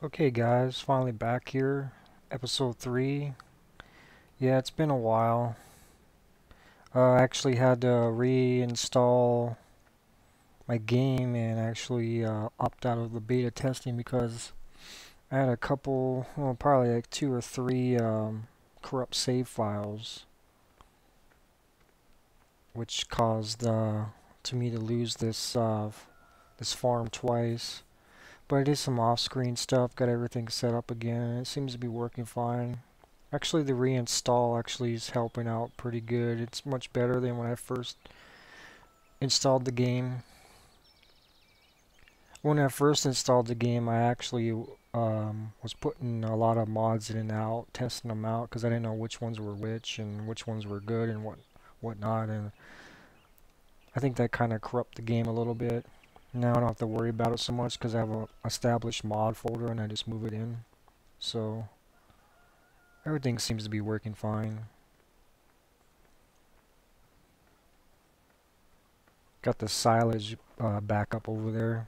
Okay guys, finally back here. Episode 3. Yeah, it's been a while. I actually had to reinstall my game and actually opt out of the beta testing because I had a couple, well, probably like 2 or 3 corrupt save files, which caused to me to lose this farm twice. But I did some off-screen stuff, got everything set up again, and it seems to be working fine. Actually, the reinstall actually is helping out pretty good. It's much better than when I first installed the game. When I first installed the game, I actually was putting a lot of mods in and out, testing them out, because I didn't know which ones were which and which ones were good and whatnot. And I think that kind of corrupted the game a little bit. Now I don't have to worry about it so much because I have a established mod folder and I just move it in. So everything seems to be working fine. Got the silage backup over there.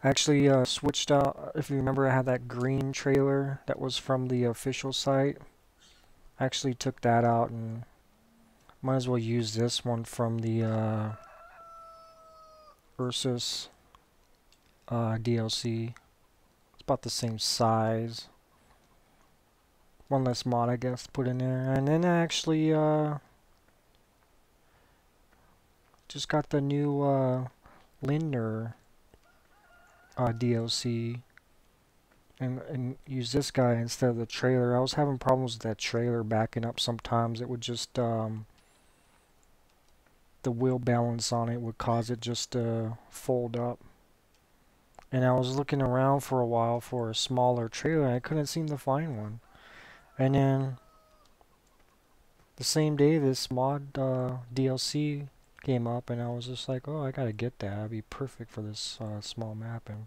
I actually switched out, if you remember, I had that green trailer that was from the official site. I actually took that out and might as well use this one from the Ursus DLC. It's about the same size. One less mod, I guess, to put in there. And then I actually just got the new Linder DLC and use this guy instead of the trailer. I was having problems with that trailer backing up sometimes. It would just the wheel balance on it would cause it just to fold up. And I was looking around for a while for a smaller trailer and I couldn't seem to find one. And then the same day this mod DLC came up and I was just like, oh, I gotta get that. That'd be perfect for this small map. And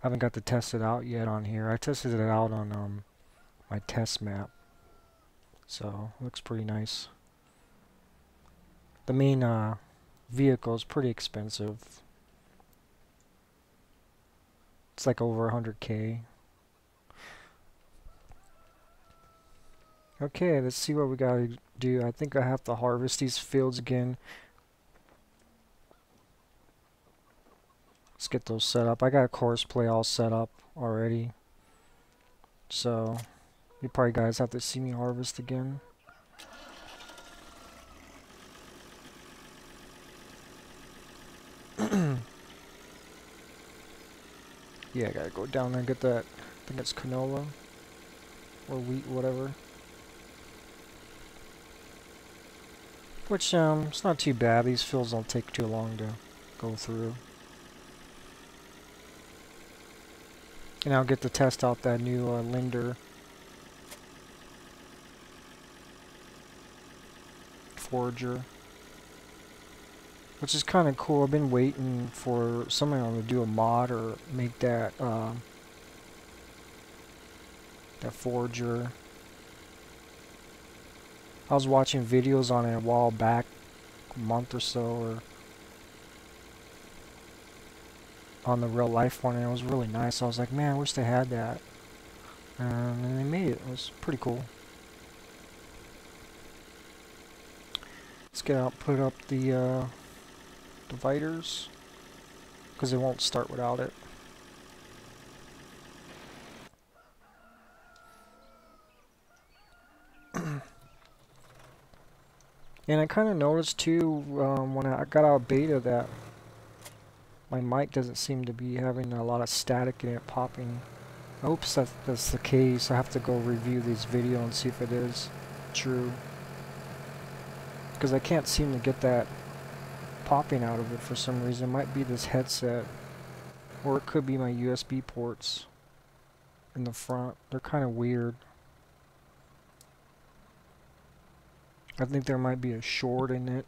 I haven't got to test it out yet on here. I tested it out on my test map, so it looks pretty nice. The main vehicle is pretty expensive. It's like over 100K. Okay, let's see what we gotta do. I think I have to harvest these fields again. Let's get those set up. I got courseplay all set up already, so you probably guys have to see me harvest again. Yeah, I gotta go down there and get that. I think it's canola or wheat, whatever. Which it's not too bad. These fields don't take too long to go through. And I'll get to test out that new Linder forager, which is kind of cool. I've been waiting for someone to do a mod or make that that forager. I was watching videos on it a while back, a month or so, or on the real life one, and it was really nice. I was like, man, I wish they had that. And they made it. It was pretty cool. Let's get out, put up the dividers, because it won't start without it. And I kind of noticed too when I got out of beta that my mic doesn't seem to be having a lot of static in it popping. I hope that's the case. I have to go review this video and see if it is true, because I can't seem to get that popping out of it for some reason. It might be this headset, or it could be my USB ports in the front. They're kind of weird. I think there might be a short in it.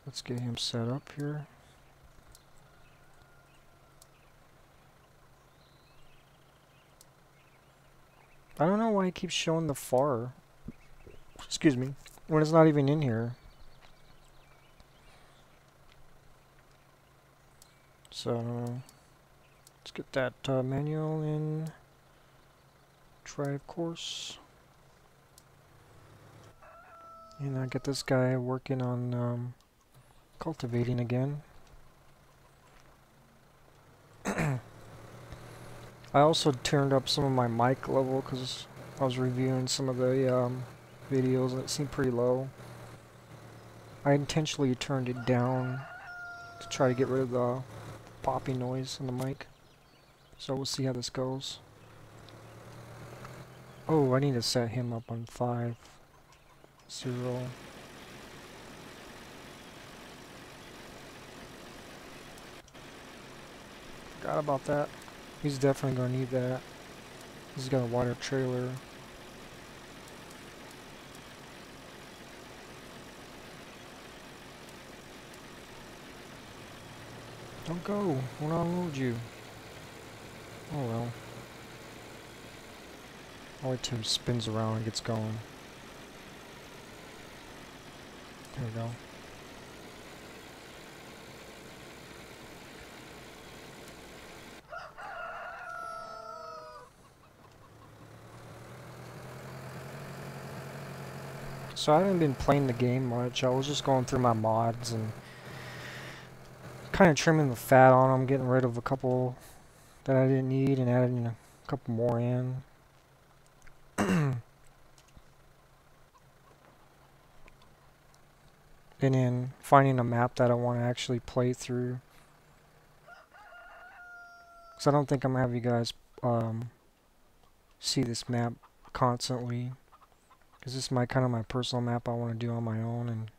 Let's get him set up here. I don't know why he keeps showing the far. Excuse me. When it's not even in here. So let's get that manual in drive course. And I get this guy working on cultivating again. I also turned up some of my mic level because I was reviewing some of the videos and it seemed pretty low. I intentionally turned it down to try to get rid of the popping noise in the mic. So we'll see how this goes. Oh, I need to set him up on 5.0. Forgot about that. He's definitely gonna need that. He's got a water trailer. Don't go. I wanna unload you. Oh well. I'll wait till he spins around and gets going. There we go. So I haven't been playing the game much. I was just going through my mods and kind of trimming the fat on them, getting rid of a couple that I didn't need and adding a couple more in. And then finding a map that I want to actually play through. Because I don't think I'm going to have you guys see this map constantly. Because this is my kind of my personal map I want to do on my own. And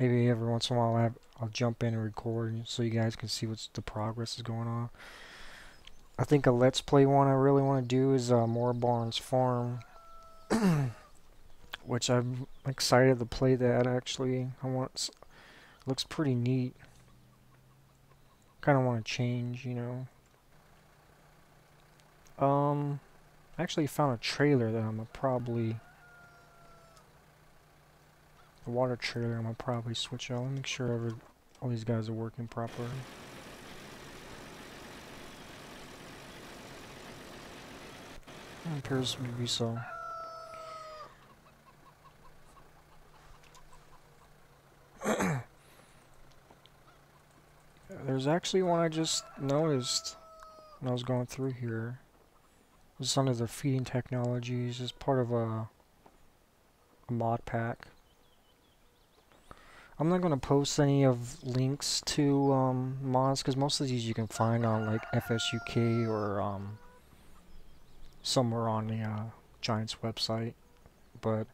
maybe every once in a while I'll jump in and record so you guys can see what's the progress is going on. I think a Let's Play one I really want to do is More Barns Farm. Which I'm excited to play that actually. Looks pretty neat. Kind of want to change, you know. I actually found a trailer that I'm gonna probably, the water trailer I'm gonna probably switch out. Let me make sure all these guys are working properly. It appears to be so. There's actually one I just noticed when I was going through here. It's under the feeding technologies. It's part of a mod pack. I'm not going to post any of links to mods because most of these you can find on like FSUK or somewhere on the Giants website. But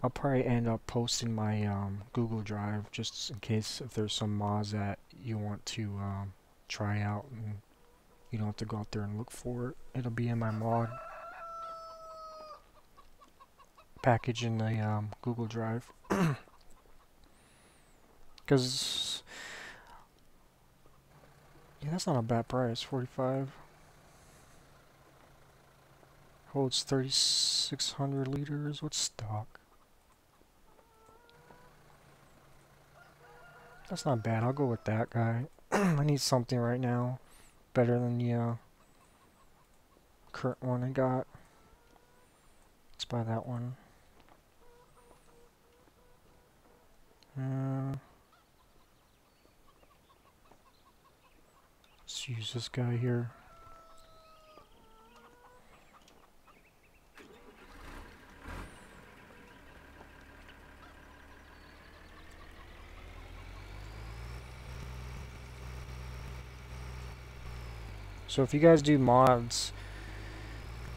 I'll probably end up posting my Google Drive just in case if there's some mods that you want to try out and you don't have to go out there and look for it. It'll be in my mod package in the Google Drive. Because yeah, that's not a bad price. 45 holds 3,600 liters. What's stock? That's not bad. I'll go with that guy. I need something right now better than the current one I got. Let's buy that one. Let's use this guy here. So if you guys do mods,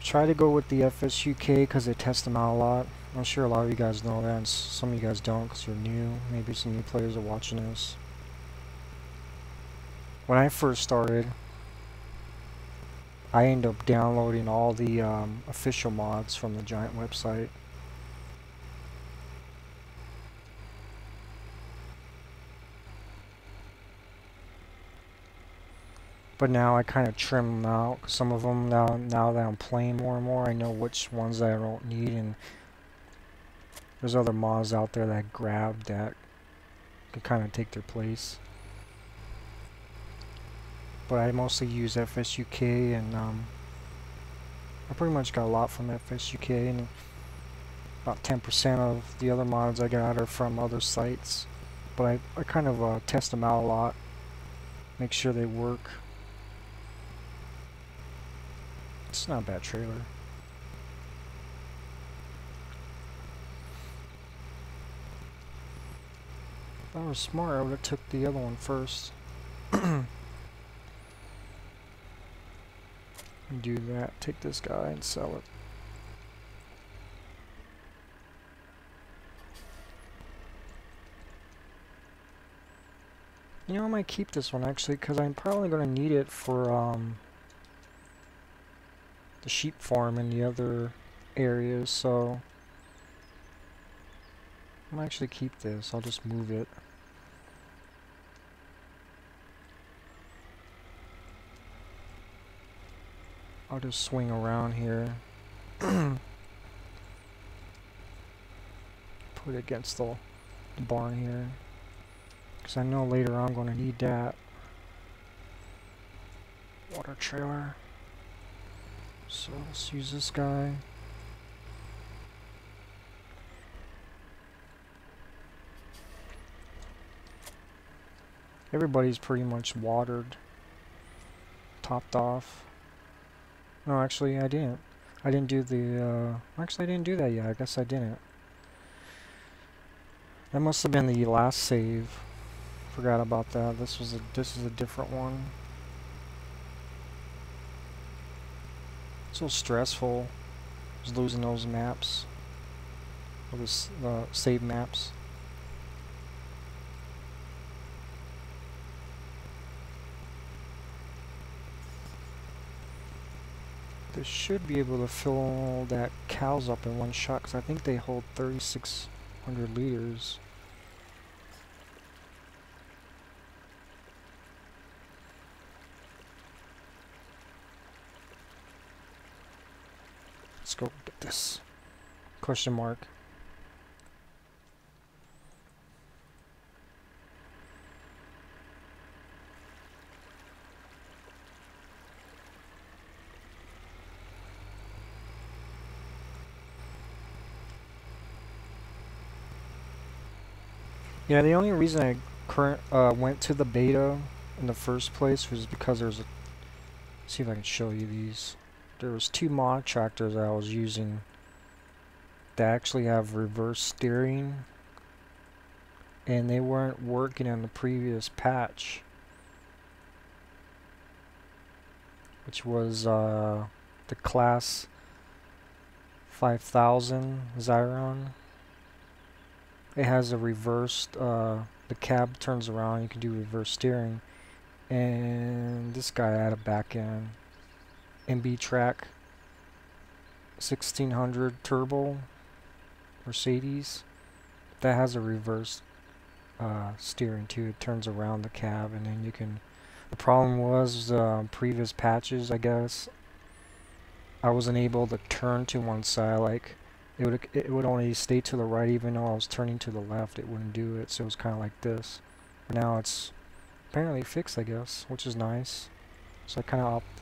try to go with the FSUK because they test them out a lot. I'm sure a lot of you guys know that, and some of you guys don't because you're new. Maybe some new players are watching this. When I first started, I ended up downloading all the official mods from the Giant website. But now I kind of trim them out. Some of them now that I'm playing more and more, I know which ones that I don't need, and there's other mods out there that I grabbed that can kind of take their place. but I mostly use FSUK, and I pretty much got a lot from FSUK, and about 10% of the other mods I got are from other sites. But I kind of test them out a lot, make sure they work. It's not a bad trailer. If I was smart, I would have took the other one first. Do that, take this guy and sell it. You know, I might keep this one actually, because I'm probably going to need it for the sheep farm and the other areas, so I'm gonna actually keep this. I'll just move it. I'll just swing around here. Put it against the barn here, because I know later on I'm going to need that. Water trailer. So let's use this guy. Everybody's pretty much watered, topped off. No, actually I didn't. I didn't do the, actually I didn't do that yet. I guess I didn't. That must have been the last save. Forgot about that. This is a different one. So stressful. Just losing those maps. Or this save maps. This should be able to fill that cows up in one shot, because I think they hold 3,600 liters. Let's go get this. Question mark. Yeah, the only reason I went to the beta in the first place was because there's a... See if I can show you these. There was 2 mod tractors I was using that actually have reverse steering, and they weren't working in the previous patch, which was the class 5000 Zyron. It has a reversed, the cab turns around, you can do reverse steering, and this guy had a back end MB track 1600 turbo Mercedes that has a reverse steering too. It turns around the cab, and then you can... The problem was previous patches, I guess, I wasn't able to turn to one side. Like it would only stay to the right, even though I was turning to the left. It wouldn't do it, so it was kind of like this. But now it's apparently fixed, I guess, which is nice. So I kind of upped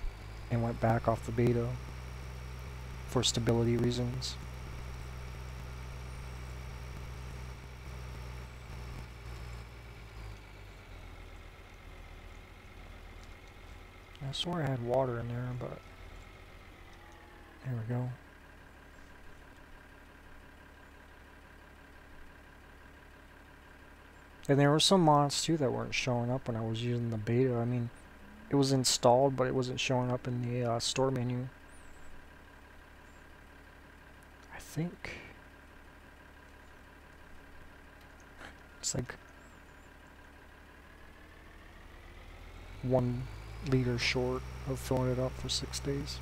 and went back off the beta for stability reasons. I swore I had water in there, but there we go. And there were some mods too that weren't showing up when I was using the beta. I mean, it was installed, but it wasn't showing up in the store menu. I think it's like 1 liter short of filling it up for 6 days.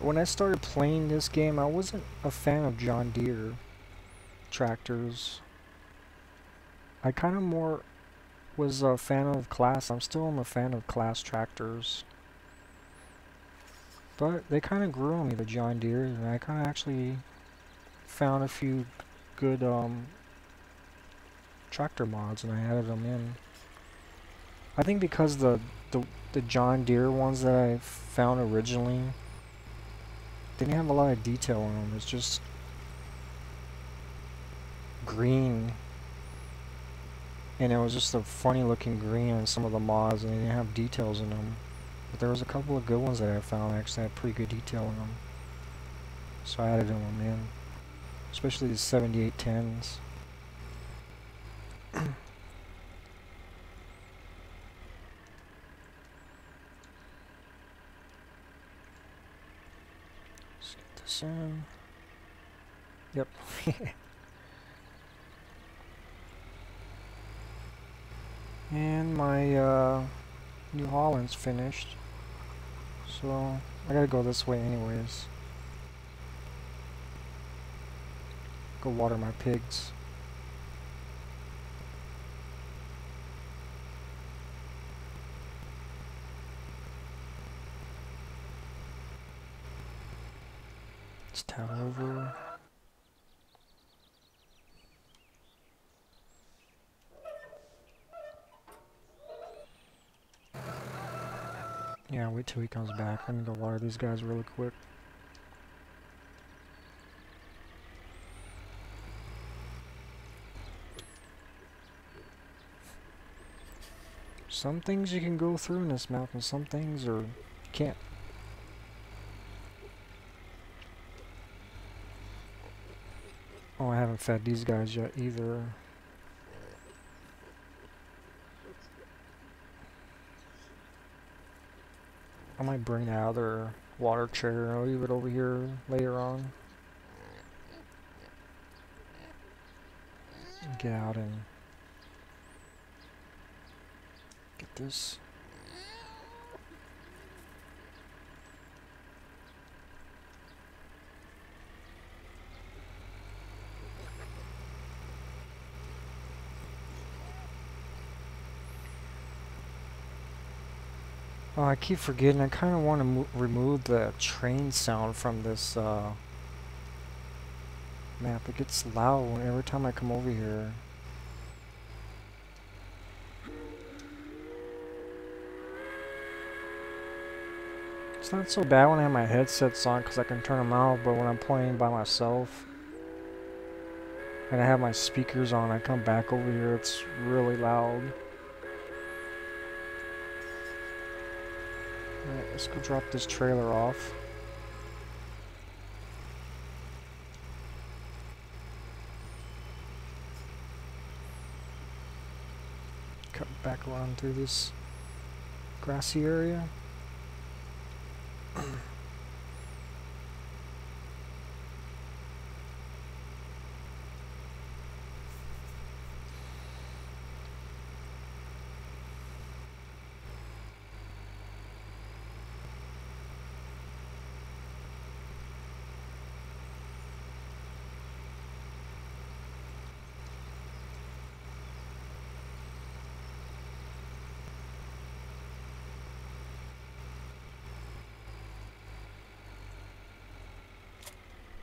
When I started playing this game, I wasn't a fan of John Deere tractors. I kind of more was a fan of Class. I'm still a fan of Class tractors. But they kind of grew on me, the John Deere, and I kind of actually found a few good tractor mods, and I added them in. I think because the John Deere ones that I found originally, they didn't have a lot of detail on them. It's just green, and it was just a funny looking green in some of the mods, and they didn't have details in them. But there was a couple of good ones that I found that actually had pretty good detail in them, so I added them in, especially the 7810s. Let's get this in. Yep. And my New Holland's finished, so I gotta go this way anyways. Go water my pigs. Let's tab over. Yeah, wait till he comes back. Let me go water these guys really quick. Some things you can go through in this map, and some things you can't. Oh, I haven't fed these guys yet either. I might bring the other water chair and I'll leave it over here later on. Get out and get this. Oh, I keep forgetting. I kind of want to remove the train sound from this map. It gets loud every time I come over here. It's not so bad when I have my headsets on because I can turn them out, but when I'm playing by myself and I have my speakers on, I come back over here, it's really loud. Alright, let's go drop this trailer off. Cut back around through this grassy area.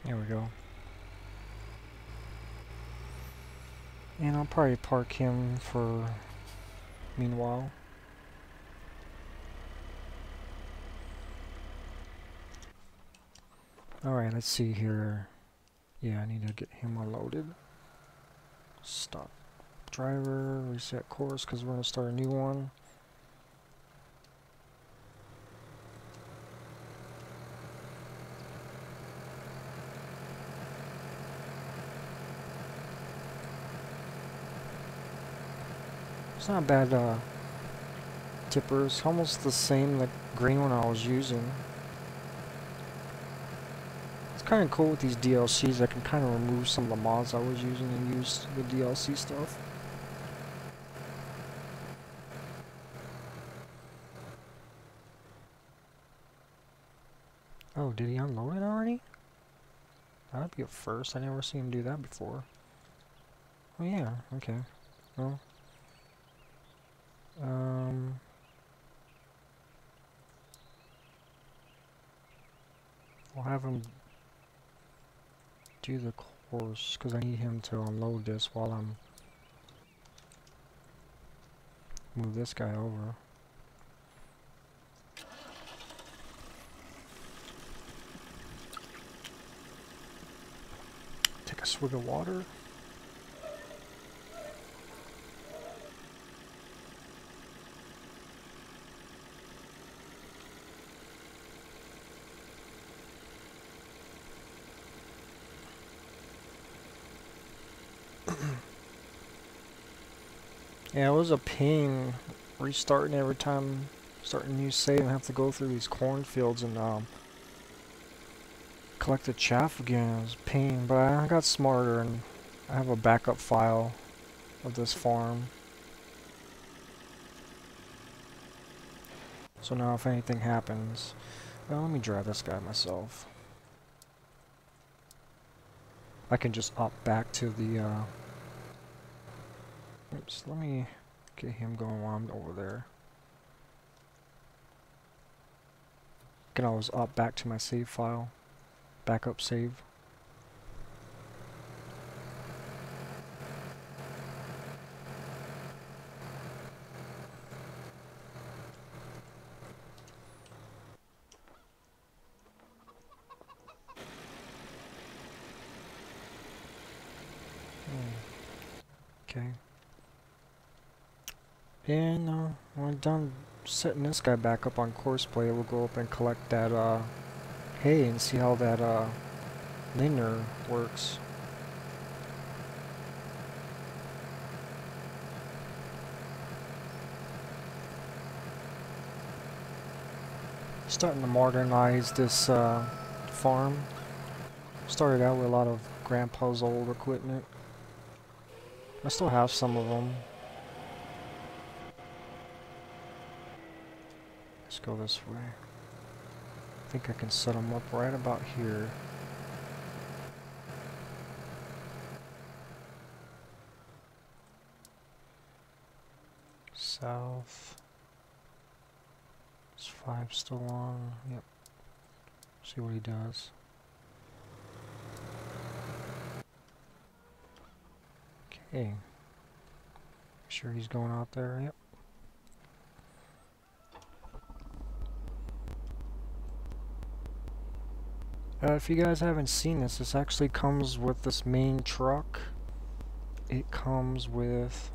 There we go. And I'll probably park him for meanwhile. Alright, let's see here. Yeah, I need to get him unloaded. Stop driver, reset course because we're going to start a new one. It's not bad tippers, almost the same like green one I was using. It's kind of cool with these DLCs. I can kind of remove some of the mods I was using and use the DLC stuff. Oh, did he unload it already? That'd be a first. I never seen him do that before. Oh yeah, okay. Well, I'll have him do the course because I need him to unload this while I'm move this guy over. Take a swig of water. Yeah, it was a pain restarting every time starting a new save and have to go through these cornfields and collect the chaff again. It was a pain, but I got smarter and I have a backup file of this farm. So now if anything happens, well, let me drive this guy myself. I can just up back to the oops, let me get him going while I'm over there. I can always up back to my save file. Backup save. Okay. And when I'm done setting this guy back up on courseplay, we'll go up and collect that hay and see how that linear works. Starting to modernize this farm. Started out with a lot of grandpa's old equipment. I still have some of them. Let's go this way. I think I can set them up right about here. South. Is 5 still on? Yep. See what he does. Okay. Sure he's going out there? Yep. If you guys haven't seen this, this actually comes with this main truck. It comes with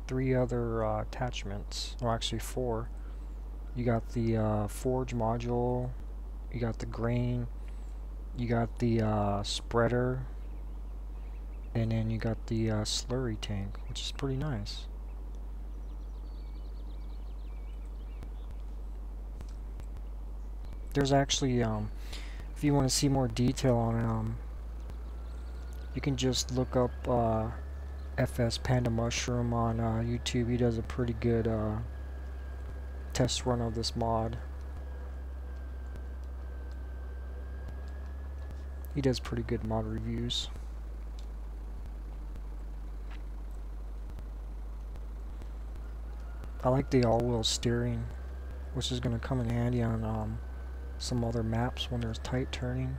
3 other attachments, or actually 4. You got the forage module, you got the grain, you got the spreader, and then you got the slurry tank, which is pretty nice. There's actually, if you want to see more detail on it, you can just look up FS Panda Mushroom on YouTube. He does a pretty good test run of this mod. He does pretty good mod reviews. I like the all-wheel steering, which is going to come in handy on some other maps when there's tight turning.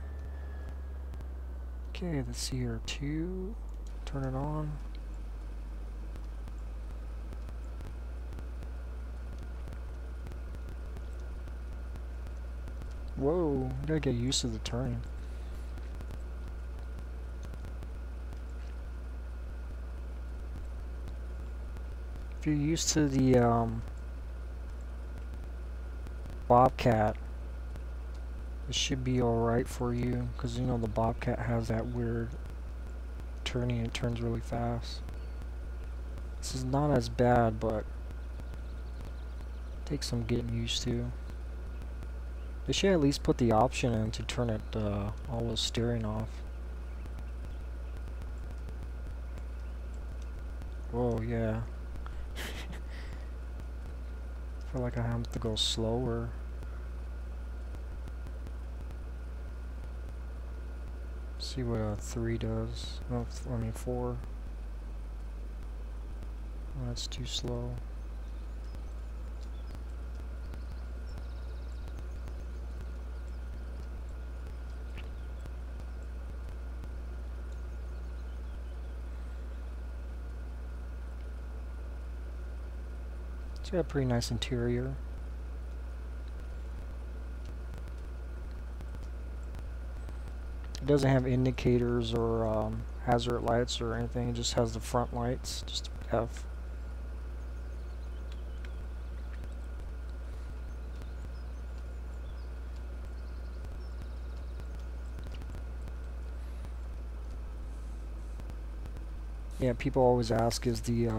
Okay, let's see here. 2. Turn it on. Whoa, you gotta get used to the turning. If you're used to the Bobcat, it should be alright for you, because you know the Bobcat has that weird turning, it turns really fast. This is not as bad, but takes some getting used to. They should at least put the option in to turn it all the steering off. Whoa, yeah. I feel like I have to go slower. See what a 3 does. No, I mean 4. Oh, that's too slow. It's got a pretty nice interior. It doesn't have indicators or hazard lights or anything. It just has the front lights. Just F. Yeah, people always ask, is the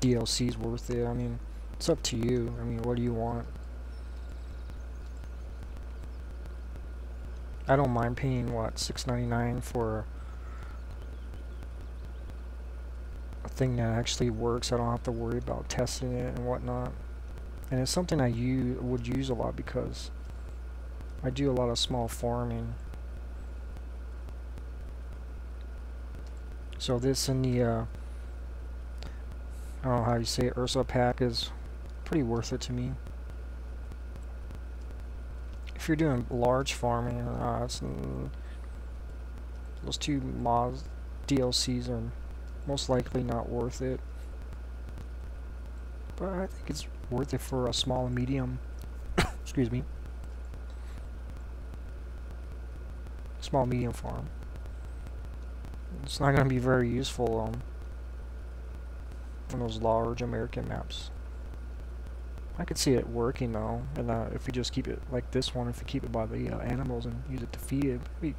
DLCs worth it? I mean, it's up to you. I mean, what do you want? I don't mind paying, what, $6.99 for a thing that actually works. I don't have to worry about testing it and whatnot. And it's something I would use a lot because I do a lot of small farming. So this and the, I don't know how you say it, Ursa pack is pretty worth it to me. If you're doing large farming, those two mods, DLCs are most likely not worth it. But I think it's worth it for a small and medium, excuse me, small medium farm. It's not going to be very useful on those large American maps. I could see it working though, and if you just keep it like this one, if you keep it by the animals and use it to feed it, it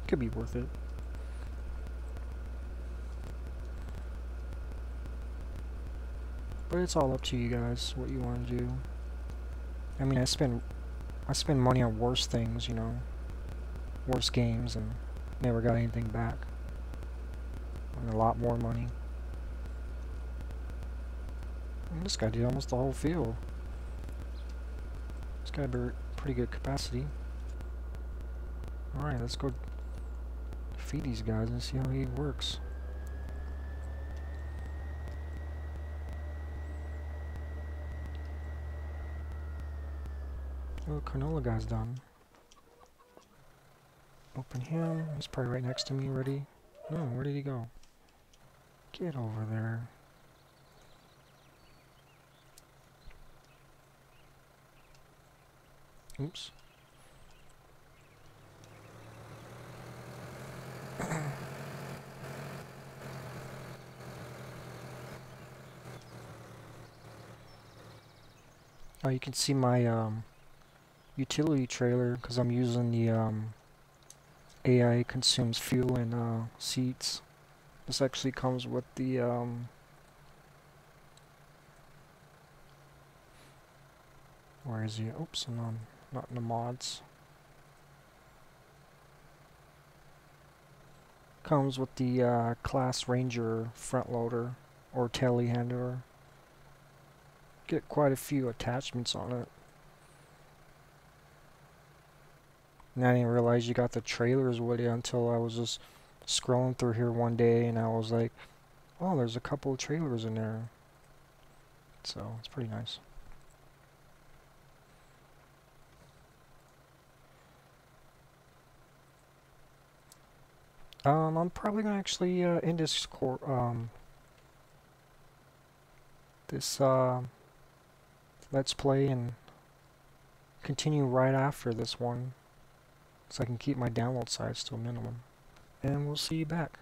could be worth it. But it's all up to you guys what you want to do. I mean, I spend money on worse things, you know, worse games, and never got anything back. And a lot more money. And this guy did almost the whole field. It's got a pretty good capacity. Alright, let's go feed these guys and see how he works. Oh, canola guy's done. Open him. He's probably right next to me, ready. No, where did he go? Get over there. Oops. Oh, you can see my utility trailer because I'm using the AI consumes fuel and seats. This actually comes with the where is he? Oops, I'm not in the mods. Comes with the Class Ranger front loader or telehandler. Get quite a few attachments on it. And I didn't realize you got the trailers with it until I was just scrolling through here one day and I was like, oh, there's a couple of trailers in there. So it's pretty nice. I'm probably gonna actually end this let's play and continue right after this one, so I can keep my download size to a minimum. And we'll see you back.